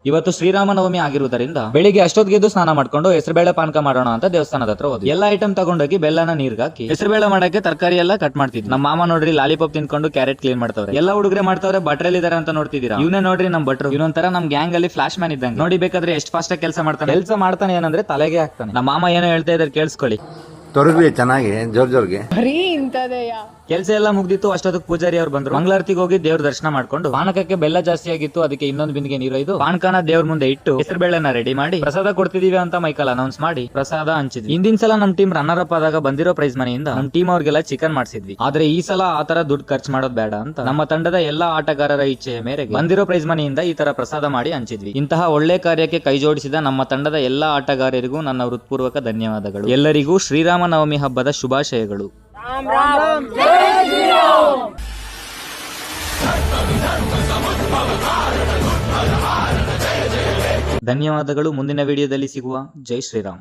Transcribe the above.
ಇವತ್ತು ಶ್ರೀರಾಮನವಮಿ ಆಗಿರುವುದರಿಂದ ಬೆಳಿಗ್ಗೆ ಅಷ್ಟೊತ್ತಿಗೆದ್ದು ಸ್ನಾನ ಮಾಡ್ಕೊಂಡು ಹೆಸರುಬೇಳೆ ಪಾನಕ ಮಾಡೋಣ ಅಂತ ದೇವಸ್ಥಾನದ ಹತ್ರ ಹೋದ್ವಿ. ಎಲ್ಲಾ ಐಟಮ್ ತಗೊಂಡೋಗಿ ಬೆಲ್ಲನ ನೀರ್ಗೆ ಹಾಕಿ ಹೆಸರುಬೇಳೆ ಮಾಡಕ್ಕೆ ತರಕಾರಿ ಎಲ್ಲ ಕಟ್ ಮಾಡ್ತಿದ್ವಿ. ನಮ್ಮ ಮಾಮ ನೋಡ್ರಿ ಲಾಲಿಪಾಪ್ ತಿನ್ಕೊಂಡು ಕ್ಯಾರೆಟ್ ಕ್ಲೀನ್ ಮಾಡ್ತಾವ್ರೆ. ಎಲ್ಲ ಹುಡುಗರೆ ಮಾಡ್ತಾವ್ರೆ, ಭಟ್ರಲ್ಲಿ ಇದಾರೆ ಅಂತ ನೋಡ್ತಿದ್ದೀರಾ. ಇವನೇ ನೋಡ್ರಿ ನಮ್ ಭಟ್ರು. ಇವನೊಂತರ ನಮ್ ಗ್ಯಾಂಗ್ ಅಲ್ಲಿ ಫ್ಲಾಶ್ ಮ್ಯಾನ್ ಇದ್ದಂಗೆ. ನೋಡಿ ಬೇಕಾದ್ರೆ ಎಷ್ಟು ಫಾಸ್ಟ್ ಆಗಿ ಕೆಲಸ ಮಾಡ್ತಾನೆ ಏನಂದ್ರೆ ತಲೆಗೆ ಹಾಕ್ತಾನೆ. ನಮ್ಮ ಮಾಮ ಏನೋ ಹೇಳ್ತಾ ಇದಾರೆ ಕೇಳಿಸ್ಕೊಳ್ಳಿ. ತೊರಗ್ಲಿ ಚೆನ್ನಾಗಿ ಜೋರ್ಗೆ ಬರೀ ಇಂತದೆಯಾ. ಕೆಲಸ ಎಲ್ಲ ಮುಗ್ದಿತ್ತು. ಅಷ್ಟೊತ್ತಿಗೆ ಪೂಜಾರಿ ಅವ್ರು ಬಂದ್ರು. ಮಂಗಳಾರತಿಗೆ ಹೋಗಿ ದೇವ್ರ ದರ್ಶನ ಮಾಡ್ಕೊಂಡು ಪಾನಕಕ್ಕೆ ಬೆಲ್ಲ ಜಾಸ್ತಿ ಆಗಿತ್ತು, ಅದಕ್ಕೆ ಇನ್ನೊಂದು ಬಿಂದಿಗೆ ನೀರು ಒಯ್ದು ಪಾನಕನ ದೇವ್ರ ಮುಂದೆ ಇಟ್ಟು ಹೆಸರುಬೇಳೆನ ರೆಡಿ ಮಾಡಿ ಪ್ರಸಾದ ಕೊಡ್ತಿದೀವಿ ಅಂತ ಮೈಕಲ್ ಅನೌನ್ಸ್ ಮಾಡಿ ಪ್ರಸಾದ ಹಂಚಿದ್ವಿ. ಹಿಂದಿನ ಸಲ ನಮ್ ಟೀಮ್ ರನ್ನರ್ ಅಪ್ ಆದಾಗ ಬಂದಿರೋ ಪ್ರೈಸ್ ಮನೆಯಿಂದ ನಮ್ ಟೀಮ್ ಅವ್ರಿಗೆಲ್ಲ ಚಿಕನ್ ಮಾಡಿಸಿದ್ವಿ. ಆದ್ರೆ ಈ ಸಲ ಆ ತರ ದುಡ್ಡು ಖರ್ಚು ಮಾಡೋದು ಬೇಡ ಅಂತ ನಮ್ಮ ತಂಡದ ಎಲ್ಲಾ ಆಟಗಾರರ ಇಚ್ಛೆಯ ಮೇರೆಗೆ ಬಂದಿರೋ ಪ್ರೈಸ್ ಮನೆಯಿಂದ ಈ ತರ ಪ್ರಸಾದ ಮಾಡಿ ಹಂಚಿದ್ವಿ. ಇಂತಹ ಒಳ್ಳೆ ಕಾರ್ಯಕ್ಕೆ ಕೈ ಜೋಡಿಸಿದ ನಮ್ಮ ತಂಡದ ಎಲ್ಲಾ ಆಟಗಾರರಿಗೂ ನನ್ನ ಹೃತ್ಪೂರ್ವಕ ಧನ್ಯವಾದಗಳು. ಎಲ್ಲರಿಗೂ ಶ್ರೀರಾಮನವಮಿ ಹಬ್ಬದ ಶುಭಾಶಯಗಳು. ಧನ್ಯವಾದಗಳು. ಮುಂದಿನ ವಿಡಿಯೋದಲ್ಲಿ ಸಿಗುವ. ಜೈ ಶ್ರೀರಾಮ್.